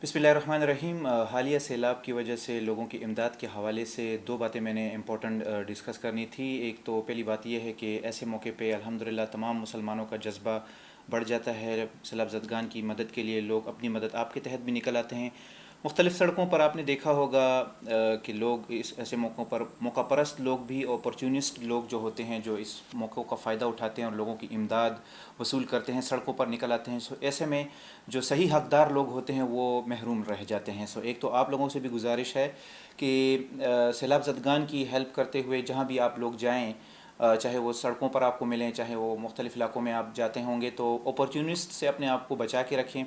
बिस्मिल्लाहिर्रहमानिर्रहीम। हालिया सैलाब की वजह से लोगों की इमदाद के हवाले से दो बातें मैंने इम्पोर्टेंट डिस्कस करनी थी। एक तो पहली बात यह है कि ऐसे मौके पे अल्हम्दुलिल्लाह तमाम मुसलमानों का जज्बा बढ़ जाता है। सैलाब ज़दगान की मदद के लिए लोग अपनी मदद आपके तहत भी निकल आते हैं। मुख्तलिफ़ सड़कों पर आपने देखा होगा कि लोग इस ऐसे मौक़ों पर मौका परस्त लोग भी अपॉर्चुनिस्ट लोग जो होते हैं जो इस मौक़ों का फ़ायदा उठाते हैं और लोगों की इमदाद वसूल करते हैं, सड़कों पर निकल आते हैं। सो ऐसे में जो सही हकदार लोग होते हैं वो महरूम रह जाते हैं। सो एक तो आप लोगों से भी गुजारिश है कि सैलाब ज़दगान की हेल्प करते हुए जहाँ भी आप लोग जाएँ, चाहे वो सड़कों पर आपको मिलें, चाहे वो मुख्तलिफ़ इलाकों में आप जाते होंगे, तो अपॉर्चुनिस्ट से अपने आप को बचा के रखें।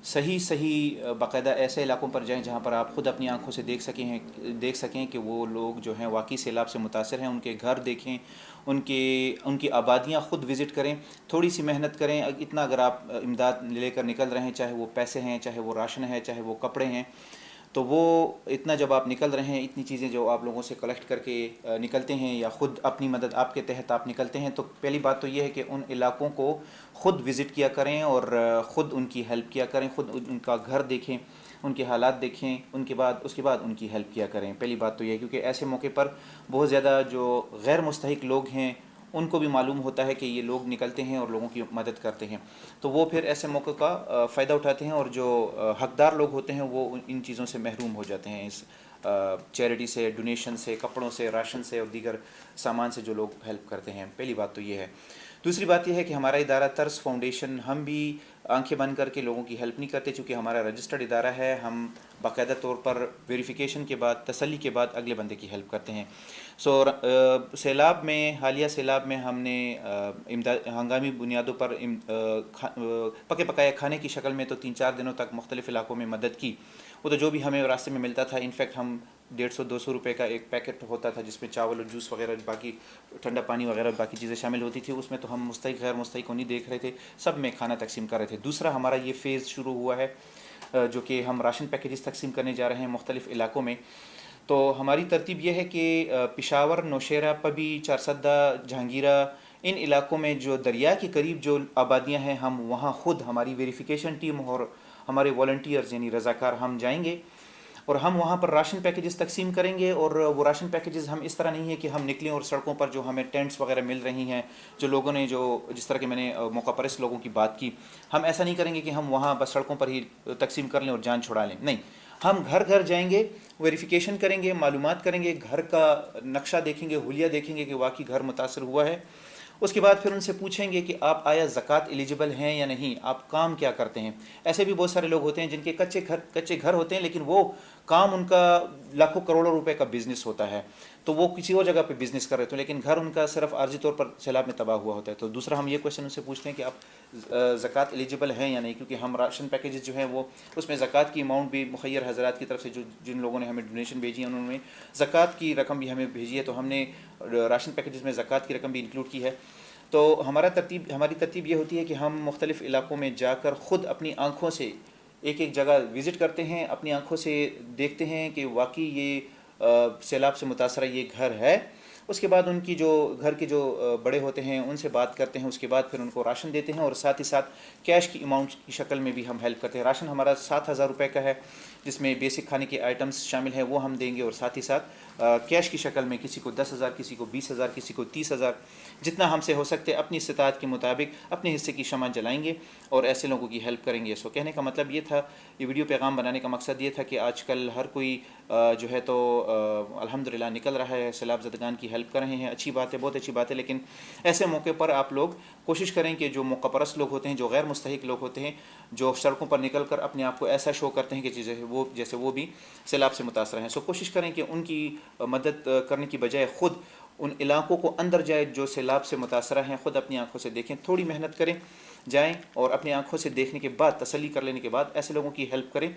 सही सही बाकायदा ऐसे इलाकों पर जाएं जहाँ पर आप ख़ुद अपनी आंखों से देख सकें कि वो लोग जो हैं वाकई सैलाब से मुतासर हैं। उनके घर देखें, उनकी आबादियाँ ख़ुद विज़िट करें। थोड़ी सी मेहनत करें। इतना अगर आप इमदाद लेकर निकल रहे हैं, चाहे वो पैसे हैं, चाहे वो राशन है, चाहे वो कपड़े हैं, तो वो इतना जब आप निकल रहे हैं, इतनी चीज़ें जो आप लोगों से कलेक्ट करके निकलते हैं या ख़ुद अपनी मदद आपके तहत आप निकलते हैं, तो पहली बात तो ये है कि उन इलाकों को ख़ुद विज़िट किया करें और ख़ुद उनकी हेल्प किया करें। ख़ुद उनका घर देखें, उनके हालात देखें, उसके बाद उनकी हेल्प किया करें। पहली बात तो ये है, क्योंकि ऐसे मौके पर बहुत ज़्यादा जो गैर मुस्तहिक लोग हैं उनको भी मालूम होता है कि ये लोग निकलते हैं और लोगों की मदद करते हैं, तो वो फिर ऐसे मौके का फ़ायदा उठाते हैं और जो हकदार लोग होते हैं वो इन चीज़ों से महरूम हो जाते हैं। इस चैरिटी से, डोनेशन से, कपड़ों से, राशन से और दीगर सामान से जो लोग हेल्प करते हैं। पहली बात तो ये है। दूसरी बात यह है कि हमारा इदारा तर्स फाउंडेशन, हम भी आंखें बंद करके लोगों की हेल्प नहीं करते, चूँकि हमारा रजिस्टर्ड इदारा है। हम बाकायदा तौर पर वेरिफिकेशन के बाद, तसल्ली के बाद अगले बंदे की हेल्प करते हैं। सैलाब में, हालिया सैलाब में हमने इमदाद हंगामी बुनियादों पर पके पकाए खाने की शक्ल में तो 3-4 दिनों तक मुख्तलिफ़ इलाकों में मदद की। वो तो जो भी हमें रास्ते में मिलता था, इनफैक्ट हम 150-200 रुपये का एक पैकेट होता था जिसमें चावल और जूस वगैरह, बाकी ठंडा पानी वगैरह बाकी चीज़ें शामिल होती थी। उसमें तो हम मुस्तहिक गैर मुस्तहिक को नहीं देख रहे थे, सब में खाना तकसीम कर रहे थे। दूसरा हमारा ये फ़ेज़ शुरू हुआ है जो कि हम राशन पैकेजेस तकसीम करने जा रहे हैं मुख्तलिफ़ इलाकों में। तो हमारी तरतीब यह है कि पेशावर, नौशेरा, पबी, चारसद्दा, जहांगीरा, इन इलाकों में जो दरिया के करीब जो आबादियां हैं, हम वहाँ ख़ुद, हमारी वेरिफिकेशन टीम और हमारे वॉलंटियर्स यानी रज़ाकार, हम जाएंगे और हम वहाँ पर राशन पैकेजेस तकसीम करेंगे। और वो राशन पैकेजेस हम इस तरह नहीं है कि हम निकलें और सड़कों पर जो हमें टेंट्स वगैरह मिल रही हैं, जो लोगों ने जो जिस तरह के मैंने मौका परस्त लोगों की बात की, हम ऐसा नहीं करेंगे कि हम वहाँ बस सड़कों पर ही तकसीम कर लें और जान छुड़ा लें। नहीं, हम घर घर जाएंगे, वेरिफिकेशन करेंगे, मालूमात करेंगे, घर का नक्शा देखेंगे, हुलिया देखेंगे कि वाकई घर मुतासर हुआ है। उसके बाद फिर उनसे पूछेंगे कि आप आया ज़कात एलिजिबल हैं या नहीं, आप काम क्या करते हैं। ऐसे भी बहुत सारे लोग होते हैं जिनके कच्चे घर होते हैं, लेकिन वो काम उनका लाखों करोड़ों रुपए का बिज़नेस होता है, तो वो किसी और जगह पे बिज़नेस कर रहे थे, लेकिन घर उनका सिर्फ आर्जी तौर पर सैलाब में तबाह हुआ होता है। तो दूसरा हम ये क्वेश्चन उनसे पूछते हैं कि आप ज़कात एलिजिबल हैं या नहीं, क्योंकि हम राशन पैकेजेस जो हैं वो उसमें ज़कात की अमाउंट भी मुखय्यर हज़रात की तरफ से, जो जिन लोगों ने हमें डोनेशन भेजी है उन्होंने ज़कात की रकम भी हमें भेजी है, तो हमने राशन पैकेजेस में ज़कात की रकम भी इंक्लूड की है। तो हमारी तरतीब ये होती है कि हम मुख्तलिफ़ इलाकों में जाकर ख़ुद अपनी आँखों से एक एक जगह विज़िट करते हैं, अपनी आँखों से देखते हैं कि वाकई ये सैलाब से मुतासर ये घर है। उसके बाद उनकी जो घर के जो बड़े होते हैं उनसे बात करते हैं, उसके बाद फिर उनको राशन देते हैं और साथ ही साथ कैश की अमाउंट की शक्ल में भी हम हेल्प करते हैं। राशन हमारा 7,000 रुपये का है, जिसमें बेसिक खाने के आइटम्स शामिल हैं, वो हम देंगे, और साथ ही साथ कैश की शक्ल में किसी को 10,000, किसी को 20,000, किसी को 30,000, जितना हमसे हो सकते अपनी इस्तिताअत के मुताबिक अपने हिस्से की शमा जलाएंगे और ऐसे लोगों की हेल्प करेंगे। सो कहने का मतलब ये था, ये वीडियो पैगाम बनाने का मकसद ये था कि आजकल हर कोई जो है तो अल्हम्दुलिल्लाह निकल रहा है, सैलाब ज़दगान की हेल्प कर रहे हैं। अच्छी बात है, बहुत अच्छी बात है, लेकिन ऐसे मौके पर आप लोग कोशिश करें कि जो मौका परस्त लोग होते हैं, जो गैर मुस्तहिक लोग होते हैं, जो सड़कों पर निकल कर अपने आप को ऐसा शो करते हैं कि जैसे वो भी सैलाब से मुतासर हैं, सो कोशिश करें कि उनकी मदद करने की बजाय ख़ुद उन इलाकों को अंदर जाए जो सैलाब से मुतासर हैं, ख़ुद अपनी आंखों से देखें, थोड़ी मेहनत करें, जाएं और अपनी आंखों से देखने के बाद, तसल्ली कर लेने के बाद ऐसे लोगों की हेल्प करें।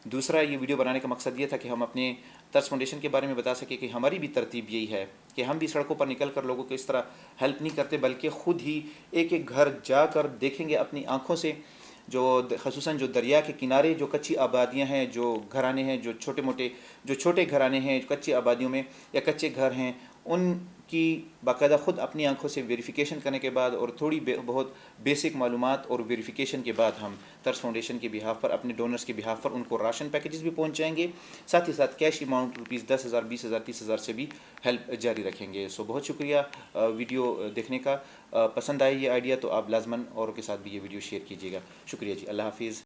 दूसरा, ये वीडियो बनाने का मकसद ये था कि हम अपने तर्स फाउंडेशन के बारे में बता सकें कि हमारी भी तरतीब यही है कि हम भी सड़कों पर निकल कर लोगों को इस तरह हेल्प नहीं करते, बल्कि ख़ुद ही एक एक घर जाकर देखेंगे अपनी आँखों से, जो ख़ुसूसन जो दरिया के किनारे जो कच्ची आबादियाँ हैं, जो घराने हैं, जो छोटे घराने हैं, कच्ची आबादियों में या कच्चे घर हैं, ان کی باقاعدہ خود اپنی آنکھوں سے ویریفیکیشن کرنے کے بعد اور تھوڑی بہت بیسک معلومات اور ویریفیکیشن کے بعد ہم ترس فاؤنڈیشن کے بہاف پر اپنے ڈونرز کے بہاف پر ان کو راشن پیکیجز بھی پہنچائیں گے، ساتھ ہی ساتھ کیش اماؤنٹ ₹10,000 20,000 30,000 سے بھی ہیلپ جاری رکھیں گے۔ سو بہت شکریہ ویڈیو دیکھنے کا۔ پسند آئی یہ آئیڈیا تو آپ لازماً اوروں کے ساتھ بھی یہ ویڈیو شیئر کیجیے گا۔ شکریہ جی، اللہ حافظ۔